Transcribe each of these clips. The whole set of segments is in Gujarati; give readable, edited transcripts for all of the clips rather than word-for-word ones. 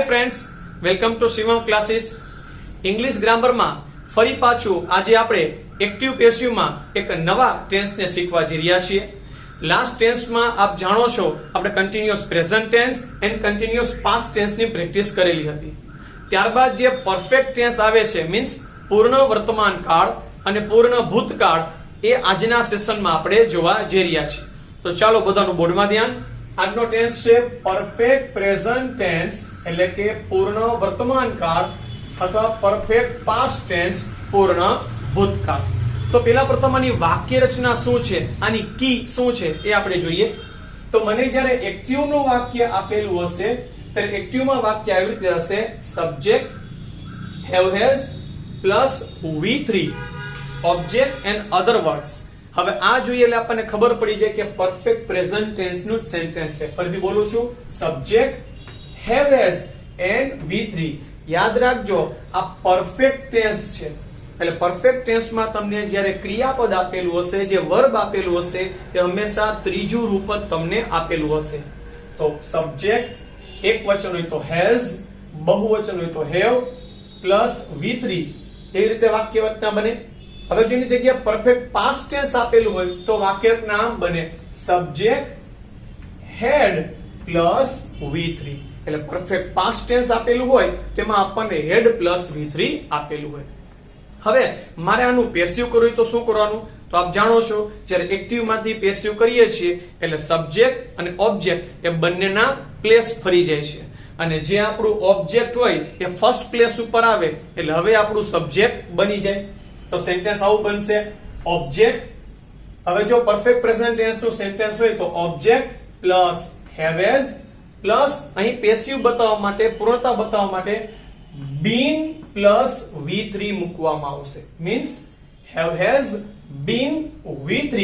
Hi friends, welcome to Shivam classes. English grammar में फरी पाछू आज આપણે एक्टिव पेसिव में एक नवा टेन्स ने શીખવા જઈ રહ્યા છીએ। लास्ट टेन्स में आप जाणो છો આપણે continuous present tense and continuous past tense ની પ્રેક્ટિસ કરેલી હતી। ત્યારબાદ જે પરફેક્ટ ટેન્સ આવે છે મીન્સ પૂર્ણ વર્તમાન કાળ અને પૂર્ણ ભૂતકાળ એ આજના સેશનમાં આપણે જોવા જઈ રહ્યા છીએ। તો ચાલો બધાનું બોર્ડમાં ધ્યાન। આજનો ટેન્સ છે પરફેક્ટ પ્રેઝન્ટ ટેન્સ એટલે કે પૂર્ણ વર્તમાન કાળ અથવા પરફેક્ટ પાસ્ટ ટેન્સ પૂર્ણ ભૂતકાળ। તો પેલા પ્રથમ આની વાક્ય રચના શું છે, આની કી શું છે એ આપણે જોઈએ। તો મને જ્યારે એક્ટિવ નું વાક્ય આપેલું હશે ત્યારે એક્ટિવ માં વાક્ય આવી રીતે હશે subject have has plus V3 object and other words. હવે આ જોઈએ એટલે આપણને ખબર પડી જાય કે પરફેક્ટ પ્રેઝન્ટ ટેન્સ નું સેન્ટેન્સ છે। ફરીથી બોલું છું, subject have has and V3। યાદ રાખજો આ પરફેક્ટ ટેન્સ છે એટલે પરફેક્ટ ટેન્સ માં તમને જ્યારે ક્રિયાપદ આપેલું હશે, જે વર્બ આપેલું હશે તે હંમેશા ત્રીજું રૂપ જ તમને આપેલું હશે। તો સબ્જેક્ટ એક વચન હોય તો has, બહુવચન હોય તો have પ્લસ V3 એવી રીતે વાક્ય રચના બને। હવે જો એની જગ્યાએ પરફેક્ટ પાસ્ટ ટેન્સ આપેલું હોય તો વાક્ય રચના આમ બને સબ્જેક્ટ had પ્લસ V3। એટલે પરફેક્ટ પાસ્ટ ટેન્સ આપેલું હોય તેમાં આપણને had પ્લસ V3 આપેલું હોય। હવે મારે આનું પેસિવ કરવું હોય તો શું કરવાનું? તો આપ જાણો છો જ્યારે એક્ટિવ માંથી પેસિવ કરીએ છીએ એટલે સબ્જેક્ટ અને ઓબ્જેક્ટ એ બંનેના પ્લેસ ફરી જાય છે અને જે આપણું ઓબ્જેક્ટ હોય એ ફર્સ્ટ પ્લેસ ઉપર આવે એટલે હવે આપણું સબ્જેક્ટ બની જાય। તો સેન્ટેન્સ આવું બનશે ઓબ્જેક્ટ। હવે જો પરફેક્ટ પ્રેઝન્ટ ટેન્સ નું સેન્ટેન્સ હોય તો object plus have has plus અહીં પેસિવ બતાવવા માટે, પૂર્ણતા બતાવવા માટે been પ્લસ V3 મૂકવામાં આવશે। Means have has been V3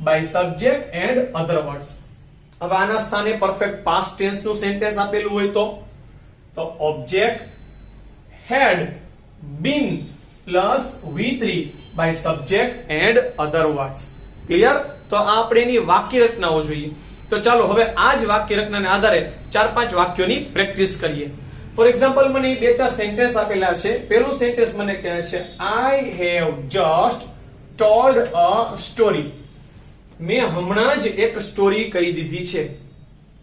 by subject and other words। હવે આના સ્થાને પરફેક્ટ પાસ્ટ ટેન્સ નું સેન્ટેન્સ આપેલું હોય તો object had been plus V3 by subject and other words। Clear? તો આ આપણે એની વાક્ય રચનાઓ જોઈએ। તો ચાલો હવે આ જ વાક્ય રચનાને આધારે 4-5 વાક્યોની પ્રેક્ટિસ કરીએ। ફોર એક્ઝામ્પલ મને બે ચાર સેન્ટેન્સ આપેલા છે। પહેલું સેન્ટેન્સ મને કહે છે I have just told a story. મેં હમણાં જ એક સ્ટોરી કહી દીધી છે।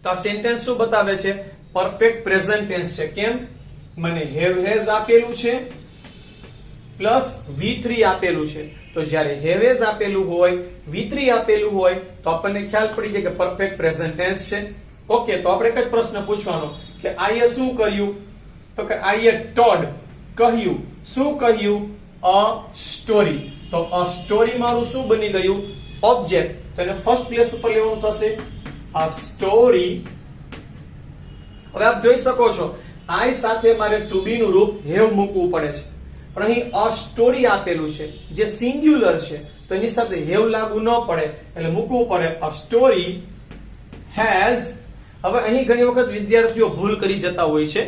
તો આ સેન્ટેન્સ શું બતાવે છે? પરફેક્ટ પ્રેઝન્ટ ટેન્સ છે। કેમ? મને હેવ હેઝ આપેલું છે પ્લસ V3 આપેલું છે। તો જ્યારે have has આપેલું હોય, V3 આપેલું હોય તો આપણને ખ્યાલ પડી જાય કે પરફેક્ટ પ્રેઝન્ટ ટેન્સ છે। ઓકે, તો આપણે એક જ પ્રશ્ન પૂછવાનો કે આઈએ શું કર્યું? તો કે આઈએ ટોલ્ડ કહ્યું। શું કહ્યું? અ સ્ટોરી। તો અ સ્ટોરી મારું શું બની ગયું? ઓબ્જેક્ટ। તો એને ફર્સ્ટ પ્લેસ ઉપર લેવાનું થશે અ સ્ટોરી। હવે આપ જોઈ શકો છો આઈ સાથે મારે ટુ બી નું રૂપ have મૂકવું પડે છે પણ અહીં અ સ્ટોરી આપેલું છે જે સિંગ્યુલર છે તો એની સાથે હેવ લાગુ ન પડે એટલે મૂકવું પડે અ સ્ટોરી હેઝ। હવે અહીં ઘણી વખત વિદ્યાર્થીઓ ભૂલ કરી જતા હોય છે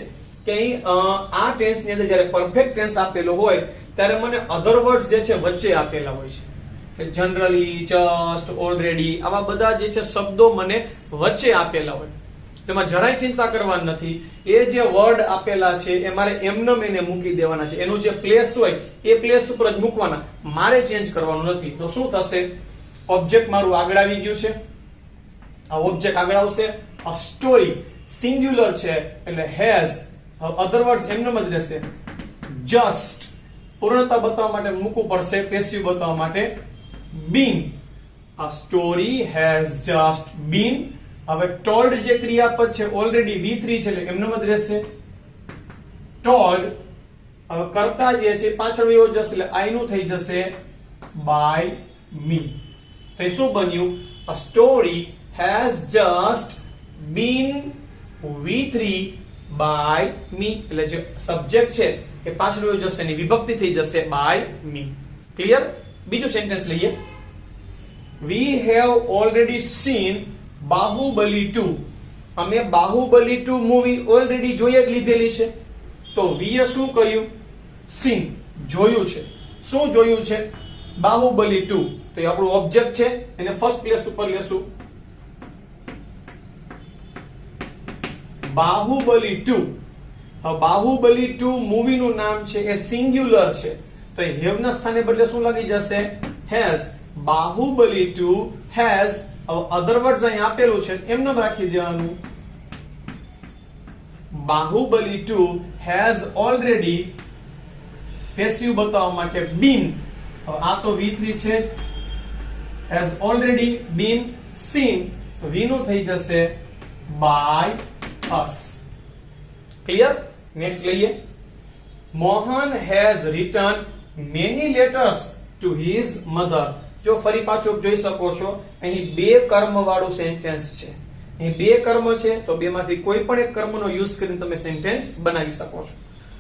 કે અહીં આ ટેન્સ ની અંદર જ્યારે પરફેક્ટ ટેન્સ આપેલો હોય ત્યારે મને અધર વર્ડ્સ જે છે વચ્ચે આપેલા હોય છે કે જનરલી, જસ્ટ, ઓલરેડી આવા બધા જે છે શબ્દો મને વચ્ચે આપેલા હોય। તેમાં જરાય ચિંતા કરવાની નથી। એ જે વર્ડ આપેલા છે એ મારે એમનેમ એને મૂકી દેવાના છે। એનું જે પ્લેસ હોય એ પ્લેસ ઉપર જ મૂકવાના, મારે ચેન્જ કરવાનું નથી। તો શું થશે? ઓબ્જેક્ટ મારું આગળ આવી ગયું છે, આ ઓબ્જેક્ટ આગળ આવશે। અ સ્ટોરી સિંગ્યુલર છે એટલે હેઝ, અધર વર્ડ્સ એમનેમ જ રહેશે। જસ્ટ પૂર્ણતા બતાવવા માટે મૂકવું પડશે, પેસિવ બતાવવા માટે બીન। અ સ્ટોરી હેઝ જસ્ટ બીન। હવે ટોલ્ડ જે ક્રિયાપદ છે ઓલરેડી V3 છે એટલે એમનેમ જ રહેશે ટોલ્ડ। હવે કર્તા જે છે પાછળ વયો જશે એટલે આઈ નું થઈ જશે બાય મી। તો એ શું બન્યું? A story has just been V3 by me. એટલે જે સબ્જેક્ટ છે એ પાછળ વયો જશે એની વિભક્તિ થઈ જશે બાય મી। ક્લિયર? બીજું સેન્ટેન્સ લઈએ। We have already seen Baahubali 2। અમે બાહુબલી 2 મૂવી ઓલરેડી જોઈ જ લીધેલી છે તો વીએ શું કર્યું? સીન, જોયું છે। શું જોયું છે? બાહુબલી 2। તો એ આપણું ઓબ્જેક્ટ છે એને ફર્સ્ટ પ્લેસ ઉપર લેશું। બાહુબલી 2 બાહુબલી 2 મૂવી નું નામ છે એ સિંગ્યુલર છે, તો એ હેવ ના સ્થાને બદલે શું લાગી જશે? Has. Baahubali 2 has. Other words અહીં આપેલું છે એમને રાખી દેવાનું. બાહુબલી 2 હેઝ ઓલરેડી, પેસિવ બતાવવા માટે બીન, આ તો V3 છે, has already been seen, V નું થઈ જશે બાય અસ. ક્લિયર? નેક્સ્ટ લઈએ. Mohan has written many letters to his mother. જો ફરી પાછું જોઈ શકો છો, અહીં બે કર્મ વાળું સેન્ટેન્સ છે. અહીં બે કર્મ છે, તો બે માંથી કોઈ પણ એક કર્મનો યુઝ કરીને તમે સેન્ટેન્સ બનાવી શકો છો.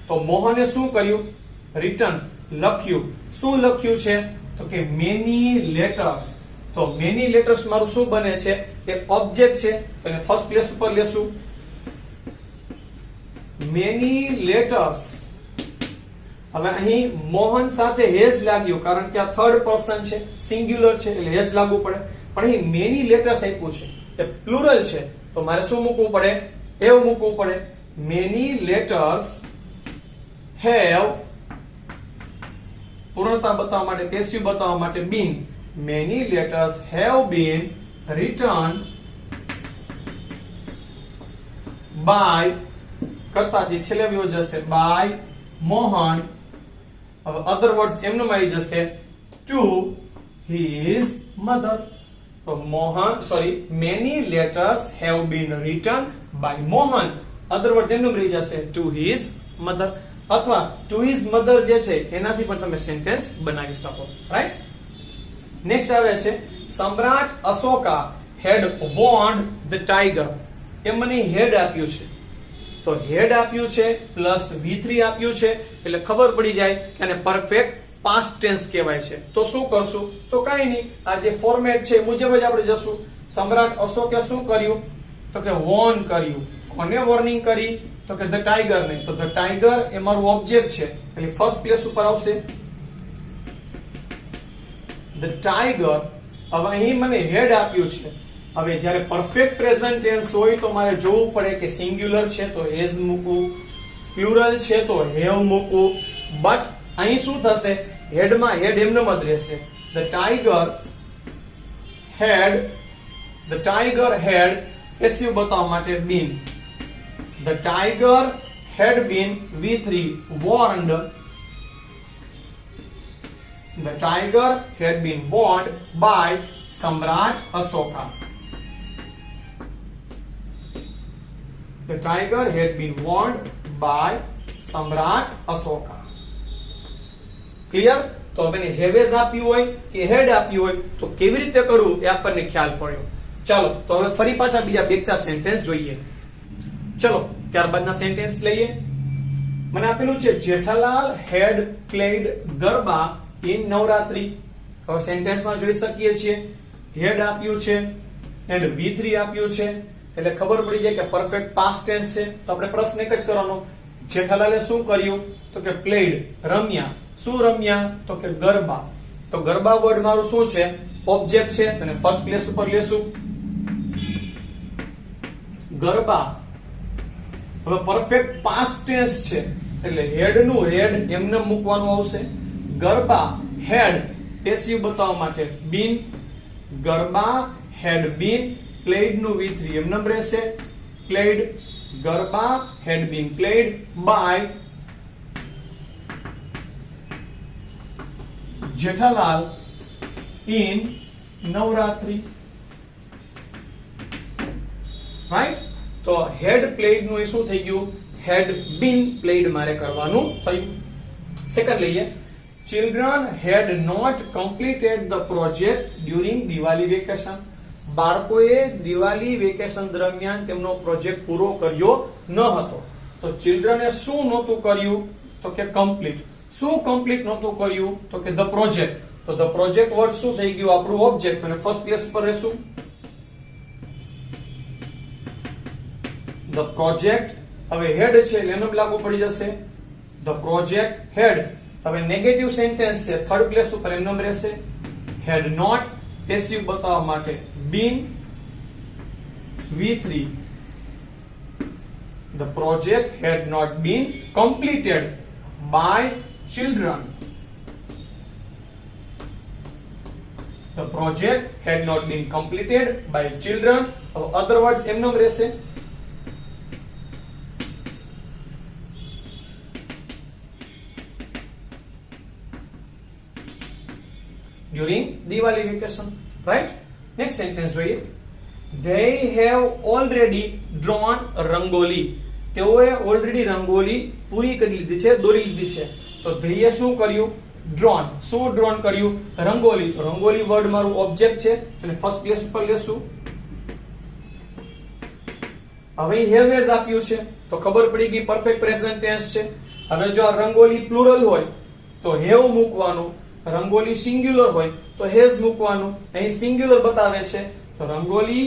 તો મોહને શું કર્યું? રિટન લખ્યું. શું લખ્યું છે? તો કે મેની લેટર્સ. તો મેની લેટર્સ મારું શું બને છે? એક ઓબ્જેક્ટ છે, તો એને ફર્સ્ટ પ્લેસ ઉપર લેશું. Many letters. હવે અહીં મોહન સાથે હેઝ લાગ્યું, કારણ કે આ થર્ડ પર્સન છે, સિંગ્યુલર છે, એટલે હેઝ લાગુ પડે. પણ અહીં મેની લેટર્સ આપ્યું છે, એ પ્લુરલ છે, તો મારે શું મૂકવું પડે? હેવ મૂકવું પડે. મેની લેટર્સ હેવ, પૂર્ણતા બતાવવા માટે, પેસિવ બતાવવા માટે been. Many letters have been written by, કરતા જે છેલ્લે આવ્યો જશે બાય મોહન. હવે અધર વર્ડ્સ એમને આવી જશે ટુ હિઝ મધર. તો Mohan, sorry, many letters have been written by Mohan. Other words એમને રહી જશે ટુ હિઝ મધર. અથવા ટુ હિઝ મધર જે છે એનાથી પણ તમે સેન્ટેન્સ બનાવી શકો. રાઈટ? નેક્સ્ટ આવે છે સમ્રાટ અશોકા હેડ વોન્ડ ધ ટાઈગર. એ મને હેડ આપ્યું છે, તો હેડ આપ્યું છે પ્લસ V3 આપ્યું છે, એટલે ખબર પડી જાય કે આને પરફેક્ટ પાસ્ટ ટેન્સ કહેવાય છે. તો શું કરશું? તો કાંઈ નહીં, આ જે ફોર્મેટ છે મુજબ જ આપણે જશું. સમ્રાટ અશોકે શું કર્યું? તો કે વોર્ન કર્યું. કોને વોર્નિંગ કરી? તો કે ધ ટાઈગર ને. તો ધ ટાઈગર એ મારું ઓબ્જેક્ટ છે, એટલે ફર્સ્ટ પ્લેસ ઉપર આવશે ધ ટાઈગર. હવે અહીં મને હેડ આપ્યું છે. હવે જ્યારે પરફેક્ટ પ્રેઝન્ટ ટેન્સ હોય તો મારે જોવું પડે કે સિંગ્યુલર છે તો હેઝ મૂકવું, પ્લુરલ છે તો હેવ મૂકવું. બટ અહીં શું થશે? હેડમાં હેડ એમનેમ જ રહેશે. ધ ટાઈગર હેડ પેસિવ બતાવવા માટે been. The tiger had been V3 warned. The tiger had been warned by Samrat Ashoka. The tiger had been warned by Samrat Ashoka. Clear? તો આપણે હેવેઝ આપ્યું હોય કે હેડ આપ્યું હોય તો કેવી રીતે કરવું એ આપણને ખ્યાલ પડ્યો. ચાલો તો હવે ફરી પાછા બીજા બે ચાર સેન્ટેન્સ જોઈએ. ચલો ત્યારબાદના સેન્ટેન્સ લઈએ. મને આપેલું છે જેઠાલાલ હેડ પ્લેડ ગરબા ઇન નવરાત્રી. હવે સેન્ટેન્સમાં જોઈ શકીએ છીએ હેડ આપ્યું છે એન્ડ V3 આપ્યું છે, એટલે ખબર પડી જાય કે પરફેક્ટ પાસ્ટ ટેન્સ છે. તો આપણે પ્રશ્ન એક જ કરવાનો, જેઠાલાલે શું કર્યું? તો કે પ્લેડ, રમ્યા. શું રમ્યા? તો કે ગરબા. તો ગરબા વર્ડ મારું શું છે? ઓબ્જેક્ટ છે, અને ફર્સ્ટ પ્લેસ ઉપર લેશું ગરબા. હવે પરફેક્ટ પાસ્ટ ટેન્સ છે, એટલે હેડ નું હેડ એમને મૂકવાનું આવશે. ગરબા હેડ પેસિવ બતાવવા માટે બીન. ગરબા હેડ બીન પ્લેડ નું V3 એમનેમ રહેશે played. Garba had been played by Jethalal in Navratri. Right? તો હેડ પ્લેડ નું એ શું થઈ ગયું? હેડ બીન પ્લેડ મારે કરવાનું થયું. સેકન્ડ લઈએ. Children had not completed the project during Diwali vacation. બાળકોએ દિવાળી વેકેશન દરમિયાન તેમનો પ્રોજેક્ટ પૂરો કર્યો ન હતો. તો ચિલ્ડ્રને શું નહોતું કર્યું? તો કે કમ્પ્લીટ. શું કમ્પ્લીટ નહોતું કર્યું? તો કે ધ પ્રોજેક્ટ. તો ધ પ્રોજેક્ટ વર્ડ શું થઈ ગયું? આપણું ઓબ્જેક્ટ, અને ફર્સ્ટ પ્લેસ પર રહેશું ધ પ્રોજેક્ટ. હવે હેડ છે એટલે એનો લાગુ પડી જશે ધ પ્રોજેક્ટ હેડ. હવે નેગેટિવ સેન્ટેન્સ છે, થર્ડ પ્લેસ ઉપર એમનેમ રહેશે હેડ નોટ. પેસિવ બતાવવા માટે બીન V3. The project had not been completed by children. The project had not been completed by children. Other words એમનેમ રહેશે. During Diwali vacation, right? Next sentence જોઈએ. They have already drawn rangoli. તેઓએ ઓલરેડી રંગોલી પૂરી કરી લીધી છે, દોરી લીધી છે. તો ધેયે શું કર્યું? ડ્રોન. શું ડ્રોન કર્યું? રંગોલી. તો રંગોલી વર્ડ મારું ઓબ્જેક્ટ છે અને ફર્સ્ટ પ્લેસ ઉપર લેશું. હવે હેવ હેઝ આપ્યું છે તો ખબર પડી ગઈ પરફેક્ટ પ્રેઝન્ટ ટેન્સ છે. હવે જો આ રંગોલી પ્લુરલ હોય તો હેવ મૂકવાનું, રંગોલી સિંગ્યુલર હોય તો હેઝ મૂકવાનું. અહીં સિંગ્યુલર બતાવે છે તો રંગોલી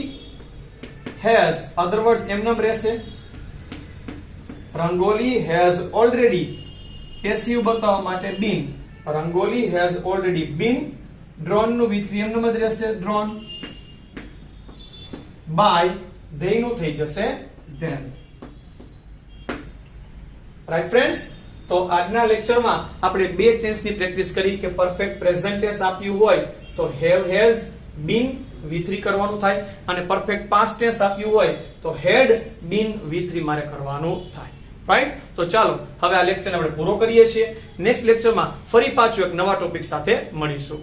હેઝ, અધર વર્ડ્સ એમનેમ રહેશે. રંગોલી હેઝ ઓલરેડી, પેસિવ બતાવવા માટે been. Rangoli has already been drawn નું V3 એમનેમ જ રહેશે, ડ્રોન. બાય they નું થઈ જશે then. રાઈટ ફ્રેન્ડ્સ, તો આજના લેક્ચરમાં આપણે બે ટેન્સની પ્રેક્ટિસ કરી કે પરફેક્ટ પ્રેઝન્ટ ટેન્સ આપ્યું હોય તો હેવ હેઝ બીન V3 કરવાનું થાય અને પરફેક્ટ પાસ્ટ ટેન્સ આપ્યું હોય તો હેડ બીન V3 મારે કરવાનું થાય. રાઈટ, તો ચાલો હવે આ લેક્ચરને આપણે પૂરો કરીએ છીએ. નેક્સ્ટ લેક્ચરમાં ફરી પાછું એક નવા ટોપિક સાથે મળીશું.